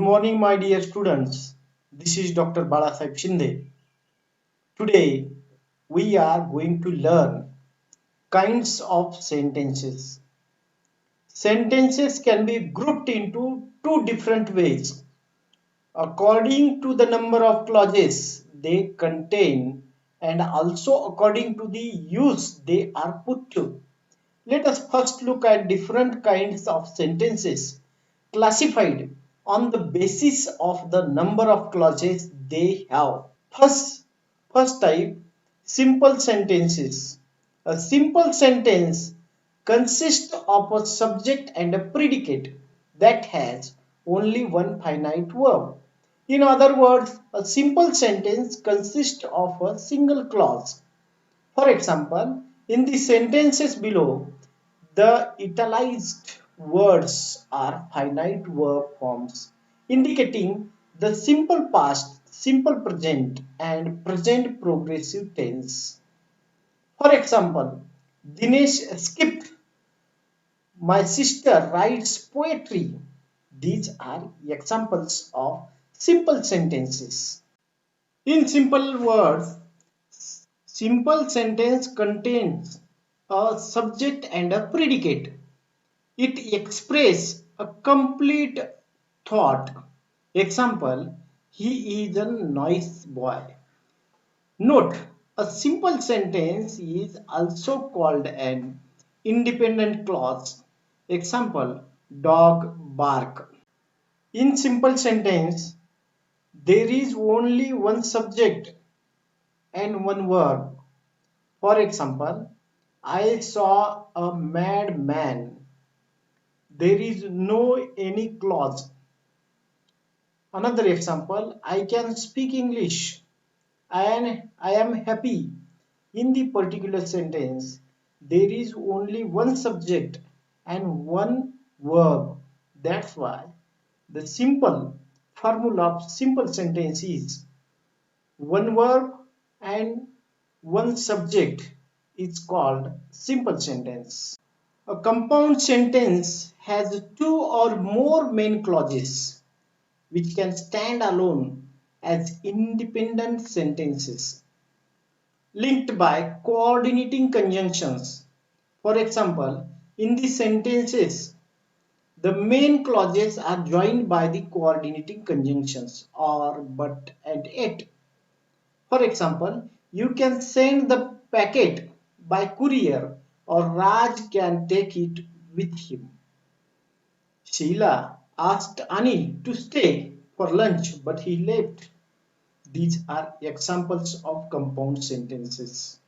morning, my dear students. This is Dr. Balasaheb Shinde. Today, we are going to learn kinds of sentences. Sentences can be grouped into two different ways according to the number of clauses they contain and also according to the use they are put to. Let us first look at different kinds of sentences classified on the basis of the number of clauses they have. First type, simple sentences. A simple sentence consists of a subject and a predicate that has only one finite verb. In other words, a simple sentence consists of a single clause. For example, in the sentences below, the italicized words are finite verb forms indicating the simple past, simple present, and present progressive tense. For example, Dinesh skipped. My sister writes poetry. These are examples of simple sentences. In simple words, simple sentence contains a subject and a predicate. It expresses a complete thought. Example, he is a nice boy. Note, a simple sentence is also called an independent clause. Example, dog bark. In simple sentence, there is only one subject and one verb. For example, I saw a mad man. There is no any clause. Another example, I can speak English and I am happy. In the particular sentence, there is only one subject and one verb. That's why the simple formula of simple sentence is one verb and one subject is called simple sentence. A compound sentence has two or more main clauses which can stand alone as independent sentences linked by coordinating conjunctions. For example, in the sentences, the main clauses are joined by the coordinating conjunctions or, but, and, yet. For example, you can send the packet by courier or Raj can take it with him. Sheila asked Anil to stay for lunch but he left. These are examples of compound sentences.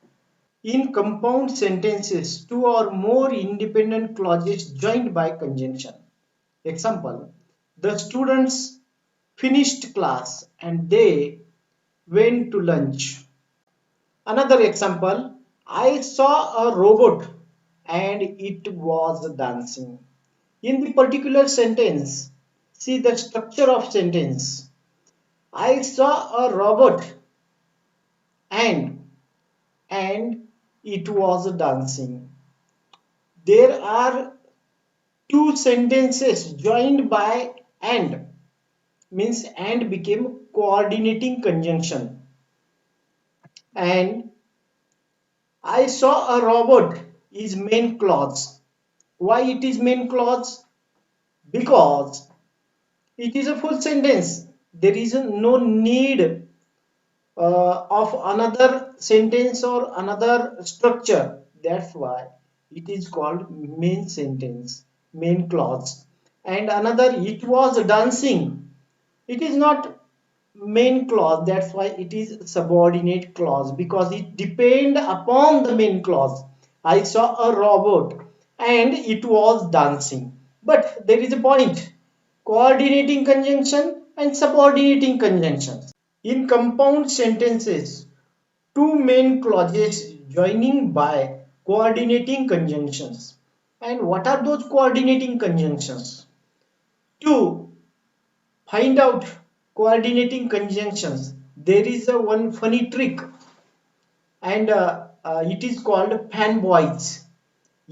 In compound sentences, two or more independent clauses joined by conjunction. Example, the students finished class and they went to lunch. Another example, I saw a robot and it was dancing. In the particular sentence, see the structure of sentence. I saw a robot and and it was dancing. There are two sentences joined by and means and became coordinating conjunction. And I saw a robot is main clause. Why it is main clause? Because it is a full sentence. There is no need of another sentence or another structure. That's why it is called main sentence, main clause. And another, it was dancing. It is not main clause. That's why it is subordinate clause because it depends upon the main clause. I saw a robot and it was dancing. But there is a point. Coordinating conjunction and subordinating conjunctions. In compound sentences, two main clauses joining by coordinating conjunctions. And what are those coordinating conjunctions? To find out coordinating conjunctions, there is a one funny trick and it is called fanboys.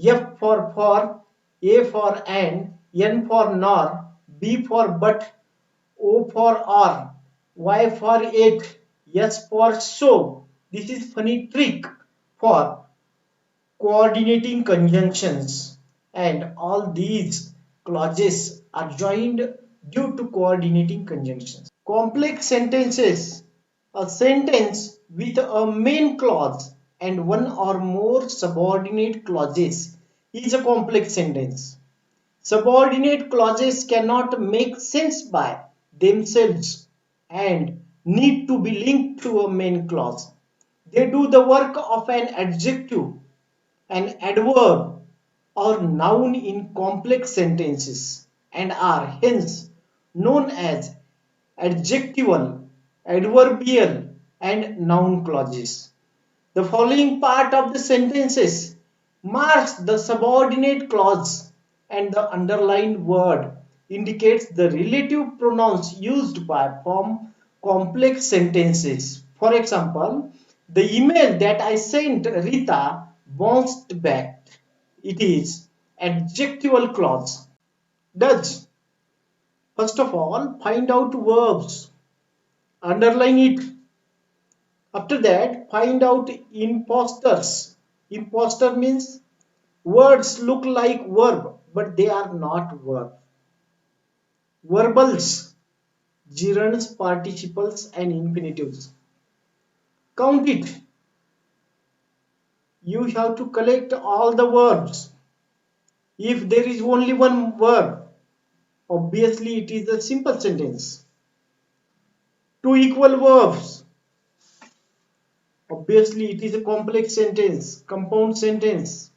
F for, A for and, N for nor, B for but, O for or, Y for it, S for so. This is funny trick for coordinating conjunctions, and all these clauses are joined due to coordinating conjunctions. Complex sentences. A sentence with a main clause and one or more subordinate clauses is a complex sentence. Subordinate clauses cannot make sense by themselves and need to be linked to a main clause. They do the work of an adjective, an adverb, or noun in complex sentences and are hence known as adjectival, adverbial, and noun clauses. The following part of the sentences marks the subordinate clause, and the underlined word indicates the relative pronouns used by form complex sentences. For example, the email that I sent Rita bounced back. It is adjectival clause. Does, first of all, find out verbs, underline it. After that, find out imposters. Imposter means words look like verb, but they are not verb. Verbals, gerunds, participles, and infinitives. Count it. You have to collect all the verbs. If there is only one verb, obviously it is a simple sentence. Two equal verbs, obviously it is a complex sentence, compound sentence.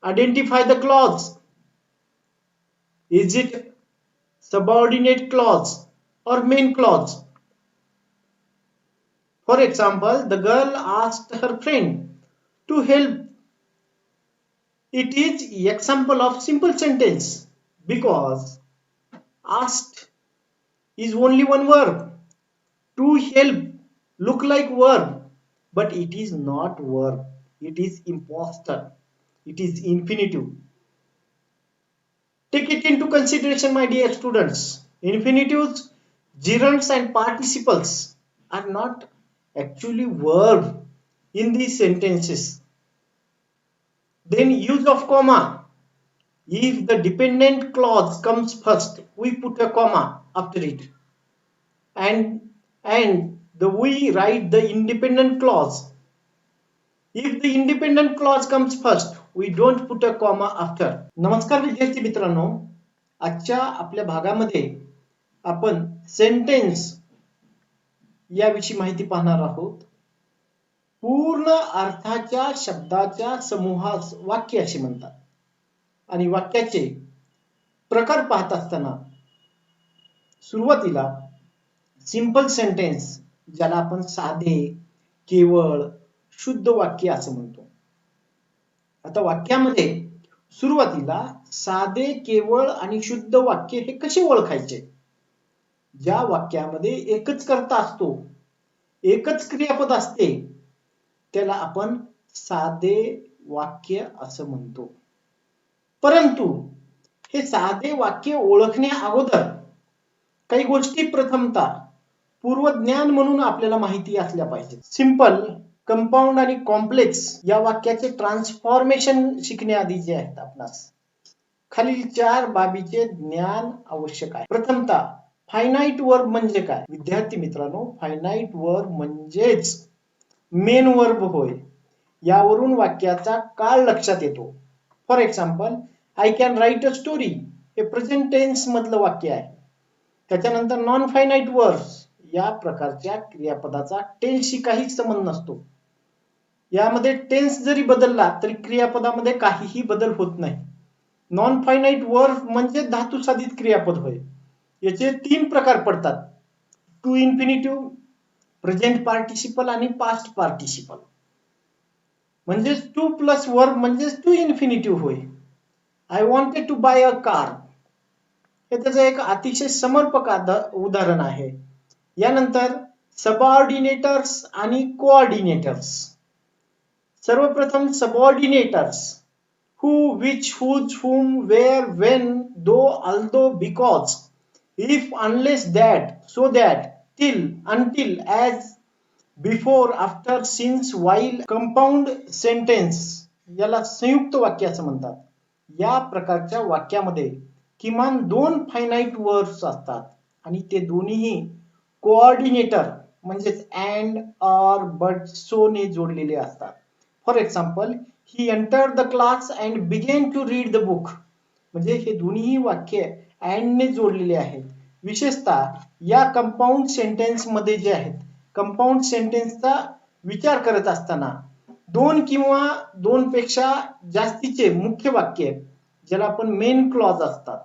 Identify the clause. Is it subordinate clause or main clause? For example, the girl asked her friend to help. It is example of simple sentence because asked is only one verb. To help look like verb, but it is not verb. It is imposter. It is infinitive. Take it into consideration, my dear students. Infinitives, gerunds, and participles are not actually verb in these sentences. Then use of comma. If the dependent clause comes first, we put a comma after it. And we write the independent clause. If the independent clause comes first, we don't put a comma after. नमस्कार विद्यार्थी मित्रांनो, आजच्या आपल्या भागामध्ये आपण sentence याविषयी माहिती पाहणार आहोत. पूर्ण अर्थाच्या शब्दाच्या समूहास वाक्य असे म्हणतात. आणि वाक्याचे प्रकार पाहत असताना सुरुवातीला सिंपल सेंटेन्स, ज्याला आपण साधे, केवळ, शुद्ध वाक्य असं म्हणतो. आता वाक्यामध्ये सुरुवातीला साधे, केवळ आणि शुद्ध वाक्य हे कसे ओळखायचे? ज्या वाक्यामध्ये एकच कर्ता असतो, एकच क्रियापद असते, त्याला आपण साधे वाक्य असं म्हणतो. परंतु हे साधे वाक्य ओळखण्या अगोदर काही गोष्टी प्रथमतः पूर्वज्ञान म्हणून आपल्याला माहिती असल्या पाहिजे. सिंपल, कंपाऊंड आणि कॉम्प्लेक्स या वाक्याचे ट्रान्सफॉर्मेशन शिकण्याआधी जे आहेत आपणास खालील 4 बाबीचे ज्ञान आवश्यक आहे. प्रथमतः फायनाइट वर्ब म्हणजे काय? विद्यार्थी मित्रांनो, फायनाइट वर्ब म्हणजेच मेन वर्ब होय. यावरून वाक्याचा काळ लक्षात येतो. For example, I can write a story हे प्रेझेंट टेन्स मधलं वाक्य आहे. त्याच्यानंतर नॉन फायनाइट वर्ब्स या प्रकारच्या क्रियापदाचा टेन्सशी काहीच संबंध नसतो. यामध्ये टेन्स जरी बदलला तरी क्रियापदामध्ये काहीही बदल होत नाही. नॉन फायनाइट वर्ब म्हणजे धातू साधित क्रियापद होय. याचे 3 प्रकार पडतात: टू इन्फिनिटिव्ह, प्रेझेंट पार्टिसिपल आणि पास्ट पार्टिसिपल. म्हणजे टू प्लस वर्ब म्हणजे टू इन्फिनिटिव्ह होय. I wanted to buy a car हे त्याचं एक अतिशय समर्पक उदाहरण आहे. यानंतर सबऑर्डिनेटर्स आणि कोऑर्डिनेटर्स. सर्वप्रथम सबऑर्डिनेटर्स: who, which, whose, whom, where, when, though, although, because if, unless, that, so that, till, until, as, before, after, since, वाईल. Compound sentence याला संयुक्त वाक्य असं म्हणतात. या प्रकारच्या वाक्यामध्ये किमान 2 फायनाईट वर्ड्स असतात आणि ते दोन्हीही कोऑर्डिनेटर म्हणजेच अँड, ऑर, बट, सो ने जोडलेले असतात. For example, he entered the class and begin to read the book. म्हणजे हे दोन्ही वाक्य अँड ने जोडलेले आहेत. विशेषतः या कंपाऊंड सेंटेन्स मध्ये जे आहेत, कंपाऊंड सेंटेन्सचा विचार करत असताना 2 किंवा 2 पेक्षा जास्तीचे मुख्य वाक्य ज्याला आपण मेन क्लॉज असतात.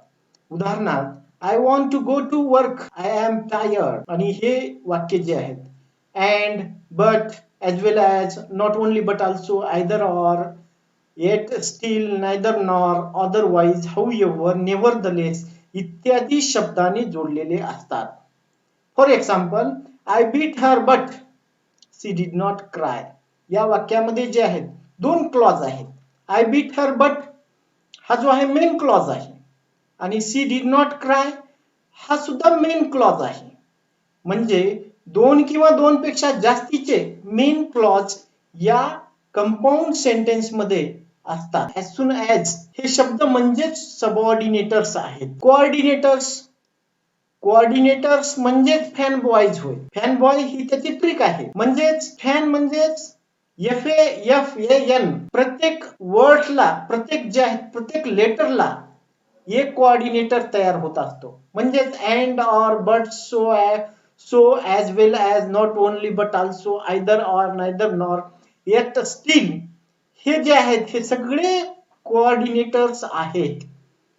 उदाहरणार्थ, I want to go to work, I am tired. आणि हे वाक्य जे आहेत and, but, as well as, not only but also, either or, yet, still, neither nor, otherwise, however, nevertheless इत्यादी शब्दांनी जोडलेले असतात. For example, I beat her but she did not cry. या वाक्यामध्ये जे आहेत 2 क्लॉज आहेत. आय बीट हर बट हा जो आहे मेन क्लॉज आहे आणि सी डिड नॉट क्राय हा सुद्धा मेन क्लॉज आहे. म्हणजे 2 किंवा 2 पेक्षा जास्तीचे मेन क्लॉज या कंपाऊंड सेंटेन्स मध्ये असतात. as soon as हे शब्द म्हणजेच सबऑर्डिनेटर्स आहेत. कोऑर्डिनेटर्स म्हणजेच फॅन बॉयज होय. फॅन बॉय ही त्याची ट्रिक आहे. म्हणजेच फॅन म्हणजेच FAN. प्रत्येक वर्डला, प्रत्येक जे आहे प्रत्येक लेटरला एक कोऑर्डिनेटर तयार होत असतो. म्हणजेच and, or, but, so, as well as, not only but also, either or, neither nor, yet, still. हे जे आहेत हे सगळे कोऑर्डिनेटर्स आहेत.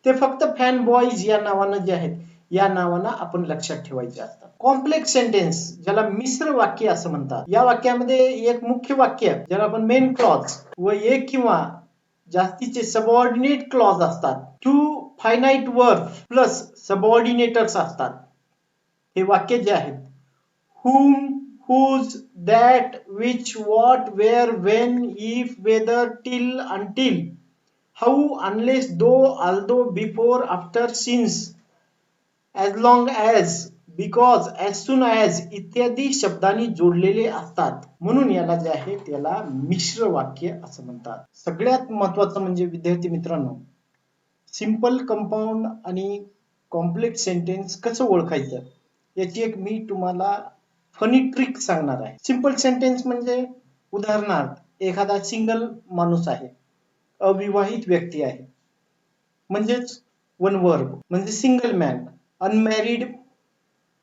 ते फक्त फॅन बॉयज या नावानं जे आहेत या नावानं आपण लक्षात ठेवायचे असतात. कॉम्प्लेक्स सेंटेन्स ज्याला मिश्र वाक्य असं म्हणतात. या वाक्यामध्ये एक मुख्य वाक्य ज्याला आपण मेन क्लॉज व एक किंवा जास्तीचे सबऑर्डिनेट क्लॉज असतात. 2 फायनाईट वर्ड प्लस सबऑर्डिनेटर्स असतात. हे वाक्य जे आहेत whom, whose, that, which, what, where, when, if, whether, till, until, how, unless, though, although, before, after, since, as long as, because, as soon as इत्यादी शब्दांनी जोडलेले असतात. म्हणून याला जे आहे त्याला मिश्र वाक्य असं म्हणतात. सगळ्यात महत्वाचं म्हणजे विद्यार्थी मित्रांनो, सिंपल, कंपाऊंड आणि कॉम्प्लेक्स सेंटेन्स कसं ओळखायचं याची एक मी तुम्हाला फनी ट्रिक सांगणार आहे. सिंपल सेंटेन्स म्हणजे उदाहरणार्थ एखादा सिंगल माणूस आहे, अविवाहित व्यक्ती आहे, म्हणजेच वन वर्ब म्हणजे सिंगल मॅन. अनमॅरिड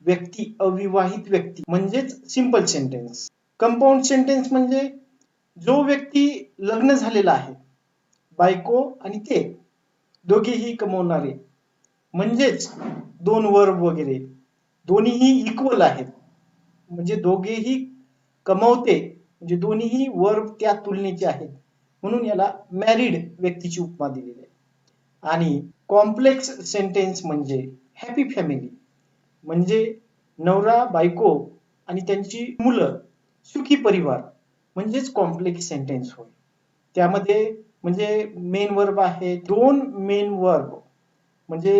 व्यक्ती, अविवाहित व्यक्ती म्हणजेच सिंपल सेंटेन्स. कंपाऊंड सेंटेन्स म्हणजे जो व्यक्ती लग्न झालेला आहे, बायको आणि ते दोघेही कमवणारे म्हणजेच 2 वर्ब वगैरे दोन्हीही इक्वल आहेत. म्हणजे दोघेही कमवते म्हणजे दोन्हीही वर्ब त्या तुलनेचे आहेत. म्हणून याला मॅरिड व्यक्तीची उपमा दिलेली आहे. आणि कॉम्प्लेक्स सेंटेन्स म्हणजे हॅपी फॅमिली म्हणजे नवरा, बायको आणि त्यांची मुलं, सुखी परिवार म्हणजेच कॉम्प्लेक्स सेंटेन्स होय. त्यामध्ये म्हणजे मेन वर्ब आहे 2 मेन वर्ब म्हणजे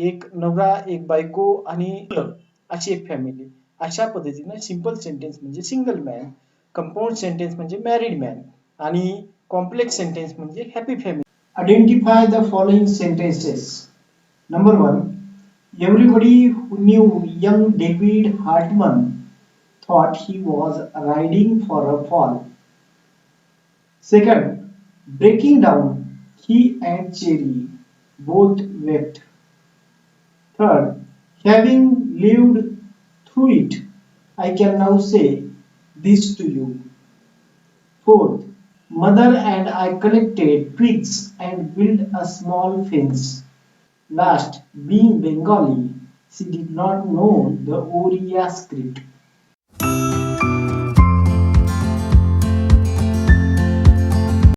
एक नवरा, एक बायको आणि मुलं अशी एक फॅमिली. अशा पद्धतीने सिंपल सेंटेन्स म्हणजे सिंगल मॅन, कंपाऊंड सेंटेन्स म्हणजे मॅरिड मॅन आणि कॉम्प्लेक्स सेंटेन्स म्हणजे happy family. Identify the following sentences. Number 1, everybody who knew young David Hartman thought he was riding for a fall. Second, breaking down, he and Cherry both wept. Third, having lived through it, I can now say this to you. Fourth, mother and I collected twigs and built a small fence. Last, being Bengali, she did not know the Oriya script.